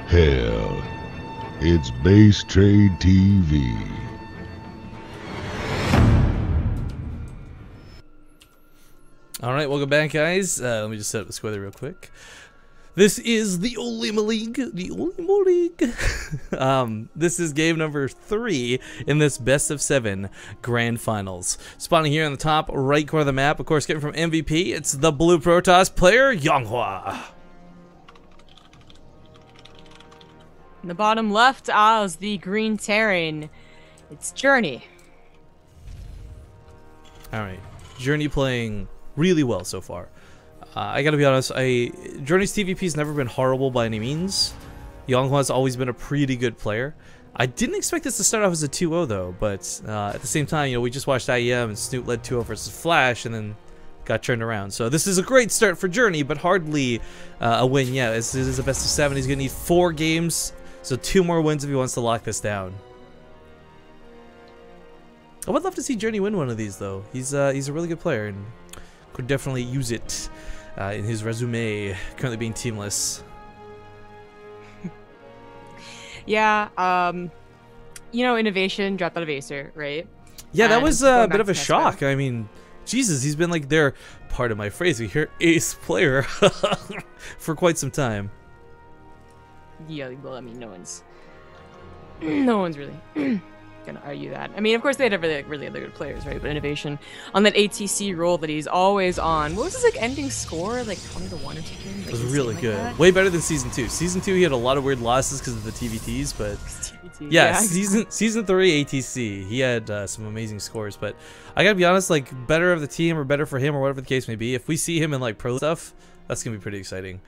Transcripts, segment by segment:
Hell, it's Base Trade TV. Alright, welcome back, guys. Let me just set up the score there real quick. This is the OlimoLeague. The OlimoLeague. This is game number 3 in this best of 7 grand finals. Spawning here on the top right corner of the map, of course, getting from MVP, it's the blue Protoss player, YongHwa. In the bottom left is the green Terran. It's Journey. Alright, Journey playing really well so far. I gotta be honest, Journey's TVP's never been horrible by any means. YongHwa's always been a pretty good player. I didn't expect this to start off as a 2-0 though, but at the same time, you know, we just watched IEM and Snoot led 2-0 versus Flash and then got turned around. So this is a great start for Journey, but hardly a win yet. This is a best of 7. He's gonna need 4 games, so 2 more wins if he wants to lock this down. I would love to see Journey win one of these though. He's a really good player and could definitely use it in his resume, currently being teamless. Yeah, you know, Innovation dropped out of Acer, right? Yeah, that And was going a back bit of to a Tesco. shock. I mean, Jesus, he's been like their, part of my phrase, we hear ace player for quite some time. Yeah, well, I mean, no one's really gonna argue that. I mean, of course, they had really other good players, right? But Innovation on that ATC role that he's always on. What was his like ending score? Like 20-1 or something? It was really good. Way better than season 2. Season 2, he had a lot of weird losses because of the TVTs, but yeah, season 3 ATC, he had some amazing scores. But I gotta be honest, like better of the team or better for him or whatever the case may be. If we see him in like pro stuff, that's gonna be pretty exciting.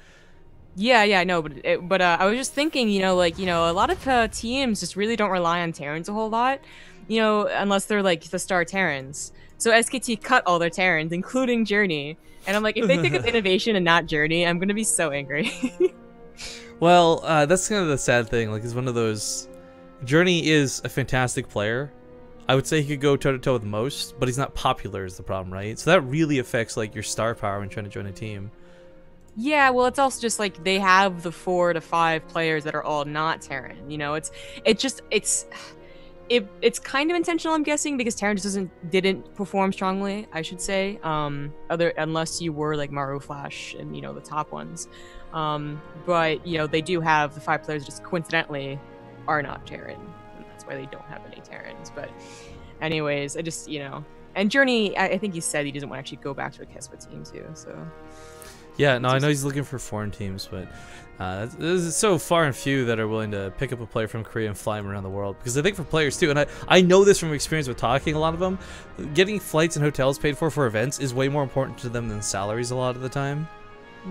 Yeah, I know, but I was just thinking, you know, like, you know, a lot of teams just really don't rely on Terrans a whole lot, you know, unless they're like the star Terrans. So SKT cut all their Terrans, including Journey, and I'm like, if they pick up Innovation and not Journey, I'm gonna be so angry. Well, that's kind of the sad thing. Like, it's one of those. Journey is a fantastic player. I would say he could go toe to toe with most, but he's not popular is the problem, right? So that really affects like your star power when trying to join a team. Yeah, well, it's also just like they have the 4 to 5 players that are all not Terran. You know, it's kind of intentional, I'm guessing, because Terran just didn't perform strongly, I should say. Unless you were like Maru, Flash, and you know the top ones. But you know they do have the 5 players that just coincidentally are not Terran, and that's why they don't have any Terrans. But anyways, I just and Journey, I think he said he doesn't want to actually go back to a Kespa team too. So. Yeah, no, I know he's looking for foreign teams, but there's so far and few that are willing to pick up a player from Korea and fly him around the world. Because I think for players too, and I know this from experience with talking a lot of them, getting flights and hotels paid for events is way more important to them than salaries a lot of the time.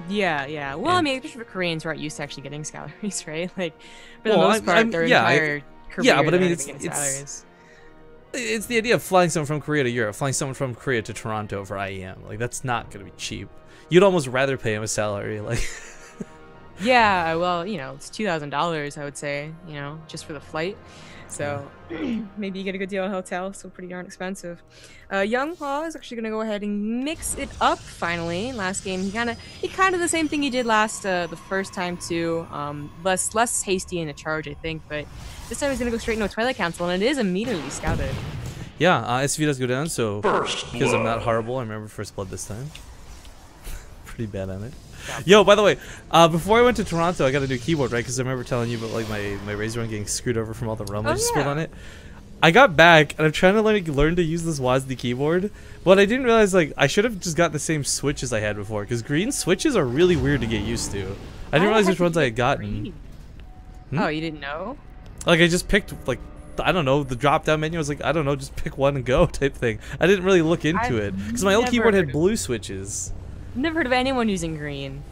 Yeah. Well, I mean, especially for Koreans who aren't used to actually getting salaries, right? Like, for the most part, their entire career, yeah, but I mean, salaries. It's the idea of flying someone from Korea to Europe, flying someone from Korea to Toronto for IEM. Like, that's not going to be cheap. You'd almost rather pay him a salary, like. Yeah, well, you know, it's $2,000, I would say, you know, just for the flight. So maybe you get a good deal on a hotel, so pretty darn expensive. YongHwa is actually gonna go ahead and mix it up finally. Last game, he kind of the same thing he did the first time too. Less hasty in the charge, I think, but this time he's gonna go straight into a Twilight Council, and it is immediately scouted. Yeah, SV does go down, so because I'm not horrible, I remember First Blood this time. Pretty bad on it. Yo, by the way, before I went to Toronto, I got a new keyboard, right? Because I remember telling you about like my Razer one getting screwed over from all the ROM I just spilled on it. I got back and I'm trying to learn to use this WASD keyboard, but I didn't realize like I should have just got the same switches I had before. Because green switches are really weird to get used to. I didn't realize which ones I had gotten. Oh, you didn't know? Like I just picked like. I don't know, the drop-down menu was like, I don't know, just pick one and go type thing. I didn't really look into it because my old keyboard had blue switches. Never heard of anyone using green.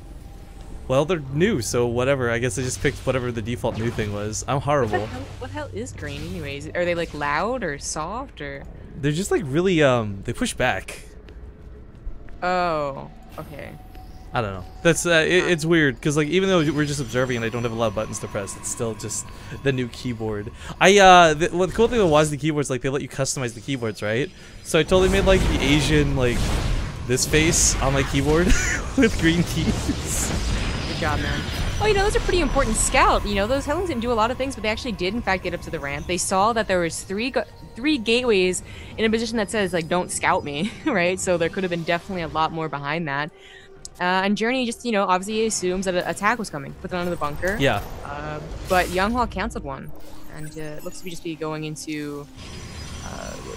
Well, they're new, so whatever. I guess I just picked whatever the default new thing was. I'm horrible. What the hell is green anyways? Are they like loud or soft or? They're just like really, they push back. Oh, okay. I don't know. That's it's weird because like even though we're just observing and I don't have a lot of buttons to press, it's still just the new keyboard. The cool thing was the keyboards, like they let you customize the keyboards, right? So I totally made like the Asian like this face on my keyboard with green keys. job, man. Oh, you know, those are pretty important scout. You know, those Helens didn't do a lot of things, but they actually did, in fact, get up to the ramp. They saw that there was three gateways in a position that says, like, don't scout me, right? So there could have been definitely a lot more behind that. And Journey just, you know, obviously assumes that an attack was coming. Puts it onto the bunker. Yeah. But YongHwa canceled one. And it looks to be just be going into,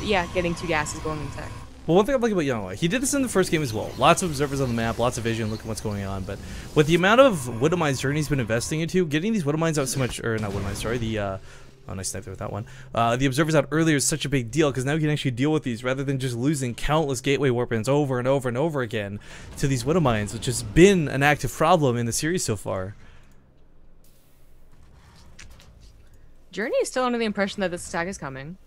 yeah, getting 2 gases going in tech. Well, one thing I'm liking about YongHwa, he did this in the first game as well. Lots of observers on the map, lots of vision, look at what's going on. But with the amount of Widow Mines Journey's been investing into, getting these Widow Mines out so much, or not Widow Mines, sorry, the, oh, nice snipe there with that one. The observers out earlier is such a big deal, because now you can actually deal with these, rather than just losing countless gateway warp-ins over and over and over again to these Widow Mines, which has been an active problem in the series so far. Journey is still under the impression that this attack is coming.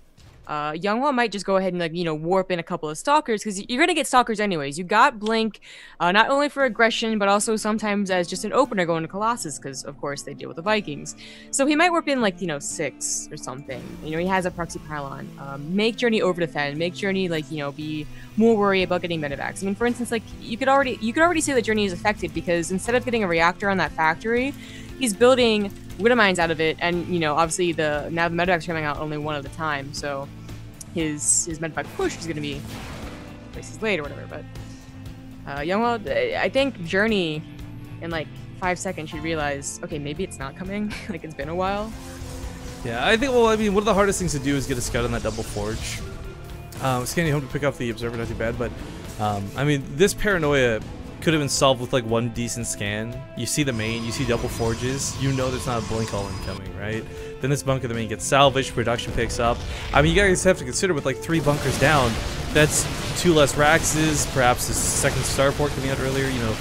YongHwa might just go ahead and, like, you know, warp in a couple of stalkers, because you're gonna get stalkers anyways. You got Blink, not only for aggression, but also sometimes as just an opener going to Colossus, because of course they deal with the Vikings. So he might warp in, like, you know, 6 or something. You know, he has a proxy pylon. Make Journey over defend. Make Journey, like, you know, be more worried about getting medevacs. I mean, for instance, like, you could already say that Journey is affected, because instead of getting a reactor on that factory, he's building Widow Mines out of it, and, you know, obviously now the medevacs are coming out only one at a time, so his medevac push is going to be places late or whatever. But YongHwa, I think Journey in like 5 seconds should realize, okay, maybe it's not coming. Like, it's been a while. Yeah, I think, well, I mean, one of the hardest things to do is get a scout on that double forge. Scanning home to pick off the observer, not too bad, but I mean, this paranoia could have been solved with like one decent scan. You see the main, you see double forges, you know there's not a blink all incoming, right? Then this bunker, the main gets salvaged, production picks up. I mean, you guys have to consider with like 3 bunkers down, that's 2 less Raxes, perhaps his second starport coming out earlier, you know,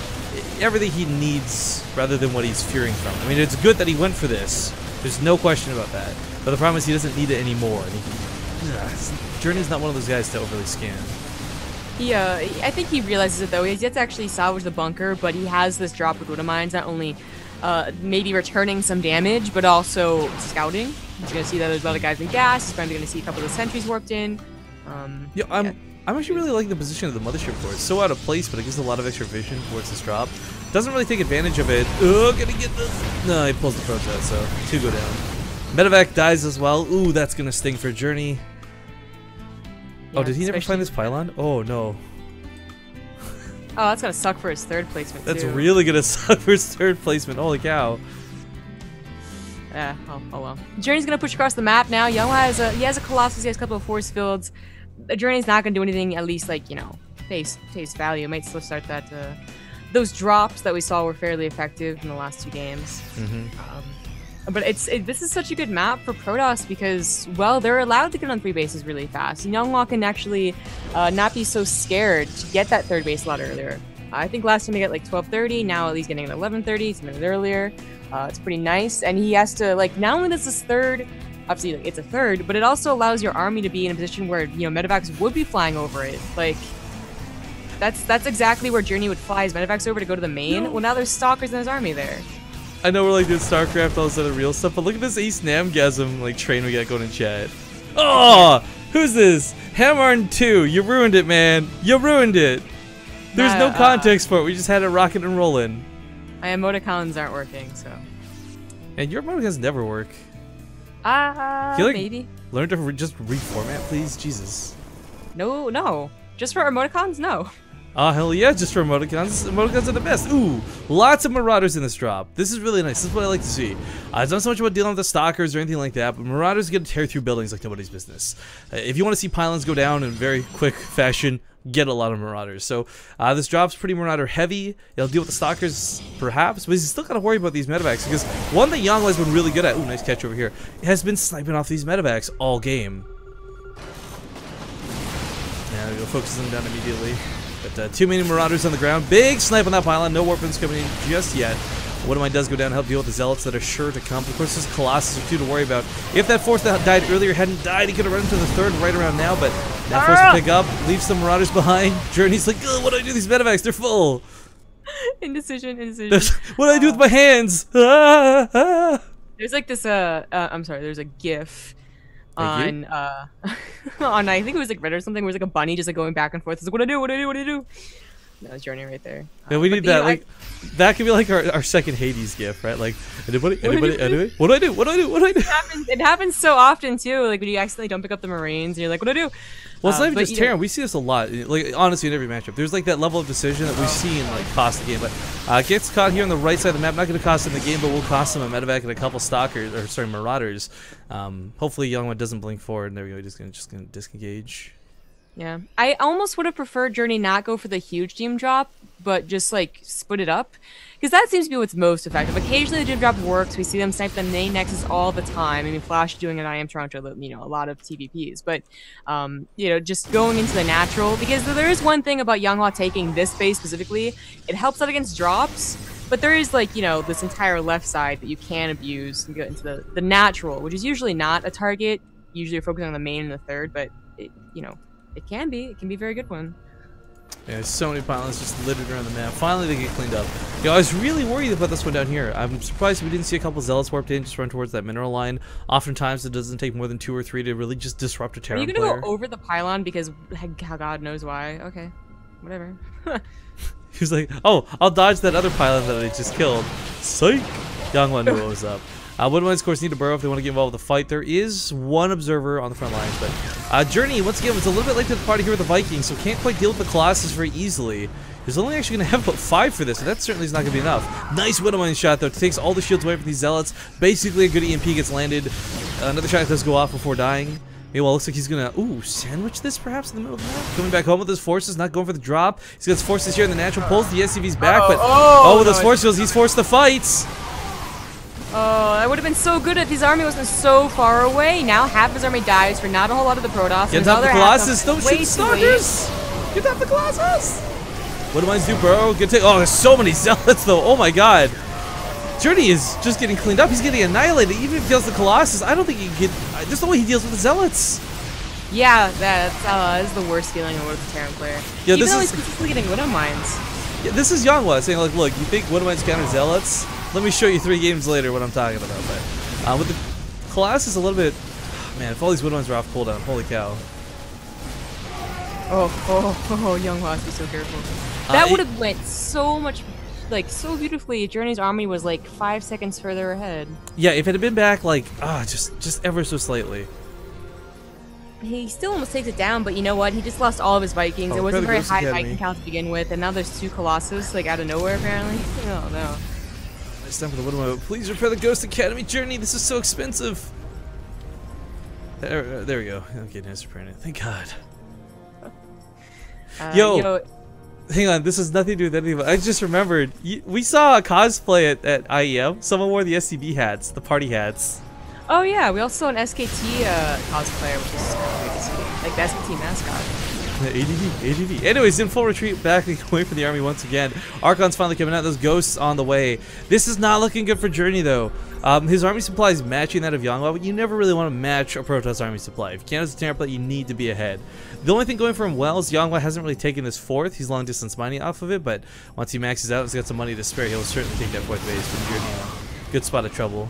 everything he needs rather than what he's fearing from. I mean, it's good that he went for this. There's no question about that. But the problem is he doesn't need it anymore. And Journey's not one of those guys to overly scan. Yeah, I think he realizes it though. He has yet to actually salvage the bunker, but he has this drop with Widow Mines, not only maybe returning some damage, but also scouting. He's going to see that there's a lot of guys in gas. He's probably going to see a couple of the sentries warped in. Yeah, I'm actually really liking the position of the mothership core. It's so out of place, but it gives a lot of extra vision towards this drop. Doesn't really take advantage of it. Oh, gonna get this. No, he pulls the probes out, so 2 go down. Medevac dies as well. Ooh, that's gonna sting for Journey. Yeah, oh, did he never find this pylon? Oh, no. Oh, that's gonna suck for his 3rd placement, That's too. really gonna suck for his 3rd placement. Holy cow. Yeah, oh well. Journey's gonna push across the map now. YongHwa has a Colossus, he has a couple of force fields. The Journey's not gonna do anything, at least, like, you know, face value. Might still start that, those drops that we saw were fairly effective in the last 2 games. But this is such a good map for Protoss because, well, they're allowed to get on 3 bases really fast. YongHwa can actually not be so scared to get that 3rd base a lot earlier. I think last time he got like 12:30, now at least getting at 11:30, it's a minute earlier. It's pretty nice, and he has to, like, not only does this 3rd, obviously, like, it's a 3rd, but it also allows your army to be in a position where, you know, medevacs would be flying over it. Like, that's exactly where Journey would fly his medevacs over to go to the main. No. Well, now there's stalkers in his army there. I know we're like doing StarCraft, all this other real stuff, but look at this Ace Namgasm like train we got going in chat. Oh, who's this? Hamarn 2, you ruined it, man. You ruined it. There's no context for it. We just had it rocking and rolling. My emoticons aren't working, so. And your emoticons never work. Like, maybe. Learn to just reformat, please. Jesus. No. Just for emoticons, no. Oh, hell yeah, just for emoticons. Emoticons are the best. Ooh, lots of Marauders in this drop. This is really nice. This is what I like to see. It's not so much about dealing with the Stalkers or anything like that, but Marauders get to tear through buildings like nobody's business. If you want to see pylons go down in very quick fashion, get a lot of Marauders. So this drop's pretty Marauder heavy. It'll deal with the Stalkers, perhaps, but he's still got to worry about these medevacs because one that YongHwa's been really good at, ooh, nice catch over here, has been sniping off these medevacs all game. Yeah, we'll focus them down immediately. But too many Marauders on the ground. Big snipe on that pylon. No warpins coming in just yet. One of mine does go down to help deal with the Zealots that are sure to come. Of course, there's Colossus or 2 to worry about. If that 4th that died earlier hadn't died, he could have run into the 3rd right around now, but now forced to pick up, leave some Marauders behind. Journey's like, oh, what do I do? These medevacs, they're full. Indecision. What do I do with my hands? There's like this, I'm sorry, there's a GIF on I think it was like Reddit or something, where it was like a bunny just like going back and forth. It's like, what do I do? That was Journey right there. Yeah, we But, need you that. know, Like, that could be like our second Hades gift, right? Like, anybody? What do I do? What do I do? What do I do? it happens so often too. Like when you accidentally don't pick up the Marines, and you're like, what do I do? Well, it's not even but, just you know, Terran. We see this a lot. Like, honestly, in every matchup, there's like that level of decision that we've seen like cost the game. But gets caught here on the right side of the map. Not going to cost him the game, but will cost him a medevac and a couple stalkers, or sorry, marauders. Hopefully, YongHwa doesn't blink forward. There we go. Just gonna disengage. Yeah, I almost would have preferred Journey not go for the huge Doom drop, but just like split it up, because that seems to be what's most effective. Occasionally the Doom drop works. We see them snipe the main nexus all the time. I mean, Flash doing it. I am Toronto. You know, a lot of TVPs, but you know, just going into the natural, because there is one thing about YongHwa taking this base specifically. It helps out against drops. But there is, like, you know, this entire left side that you can abuse and get into the natural, which is usually not a target. Usually you're focusing on the main and the third, but, it, you know, it can be. It can be a very good one. Yeah, there's so many pylons just littered around the map. Finally, they get cleaned up. Yo, I was really worried about this one down here. I'm surprised we didn't see a couple zealots warped in, just run towards that mineral line. Oftentimes, it doesn't take more than 2 or 3 to really just disrupt a Terran Are you player. gonna go over the pylon because God knows why? Okay, whatever. He was like, oh, I'll dodge that other pylon that I just killed. Psych! YongHwa knew what was up. Woodmines, of course, need to burrow if they want to get involved with the fight. There is one observer on the front lines, but Journey, once again, was a little bit late to the party here with the Vikings, so can't quite deal with the Colossus very easily. He's only actually going to have about 5 for this, and that certainly is not going to be enough. Nice Widowmine shot, though. Takes all the shields away from these Zealots. Basically, a good EMP gets landed. Another shot does go off before dying. Meanwhile, looks like he's going to, ooh, sandwich this perhaps in the middle of the map. Coming back home with his forces, not going for the drop. He's got his forces here in the natural, pulls the SCVs back, but with his force fields, he's forced to fight. Oh, that would have been so good if his army wasn't so far away. Now half his army dies for not a whole lot of the Protoss. Get top the Colossus. Don't shoot stalkers. Get top the Colossus. What do I do, bro? Good take. Oh, there's so many Zealots, though. Oh, my God. Journey is just getting cleaned up. He's getting annihilated. Even if he deals the Colossus, I don't think he can get... There's no way he deals with the Zealots. Yeah, that's the worst feeling in the world of a Terran player. Yeah, Even this though is... he's consistently getting Widow Mines. Yeah, this is YongHwa saying, like, look, you think Widowmines counter Zealots? Let me show you 3 games later what I'm talking about. But with the Colossus a little bit... Man, if all these Widowmines are off cooldown, holy cow. Oh, YongHwa has to be so careful. That would have went so much, like, so beautifully. Journey's army was, like, 5 seconds further ahead. Yeah, if it had been back, like, just ever so slightly. He still almost takes it down, but you know what? He just lost all of his Vikings. It wasn't very high Viking count to begin with, and now there's 2 Colossus, like, out of nowhere, apparently. Oh, no. It's time for the Widowmine. Please repair the Ghost Academy Journey. This is so expensive. There we go. I'm getting answer printed. Thank God. Yo, hang on. This has nothing to do with anything. I just remembered. We saw a cosplay at IEM. Someone wore the SCB hats, the party hats. Oh yeah, we also saw an SKT cosplayer, which is kind of weird to see. Like the SKT mascot. ADD. Anyways, in full retreat, back away from the army once again. Archon's finally coming out. Those ghosts on the way. This is not looking good for Journey, though. His army supply is matching that of YongHwa, but you never really want to match a Protoss army supply. If you can't as a Terran player, you need to be ahead. The only thing going for him well is YongHwa hasn't really taken this 4th. He's long distance mining off of it, but once he maxes out, he's got some money to spare. He'll certainly take that 4th base from Journey. Good spot of trouble.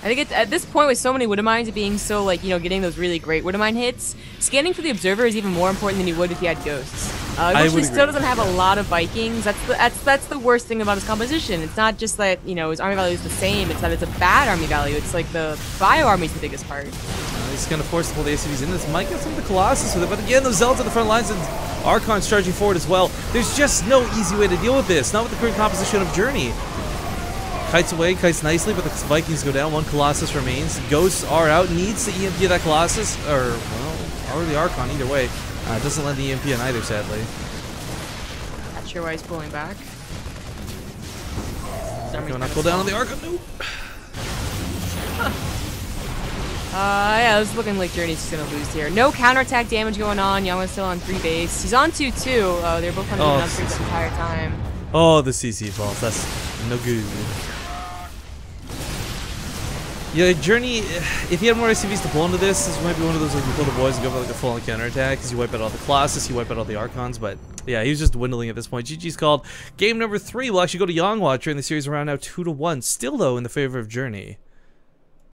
I think at this point, with so many Widowmines being so, like, you know, getting those really great Widowmine hits, scanning for the Observer is even more important than you would if you had Ghosts. Unfortunately, still doesn't have a lot of Vikings. That's the worst thing about his composition. It's not just that, you know, his army value is the same. It's that it's a bad army value. It's like the bio army is the biggest part. He's going to force to pull the ACVs in. This might get some of the Colossus with it, but again, those Zealots at the front lines and Archon's charging forward as well. There's just no easy way to deal with this. Not with the current composition of Journey. Kites away, kites nicely, but the Vikings go down. 1 Colossus remains. Ghosts are out. Needs to EMP that Colossus, or the Archon, either way. Doesn't let the EMP on either, sadly. Not sure why he's pulling back. Going to pull down on the Archon. Nope. Yeah, this is looking like Journey's just gonna lose here. No counterattack damage going on. YongHwa's still on 3 base. He's on 2-2. They're both on 3 the entire time. Oh, the CC falls. That's no good. Yeah, Journey, if he had more SCVs to pull into this might be one of those, like, you pull the boys and go for like a full-on counterattack because you wipe out all the Colossus, you wipe out all the Archons, but yeah, he was just dwindling at this point. GG's called. Game number 3 will actually go to YongHwa during the series around now 2-1. Still, though, in the favor of Journey.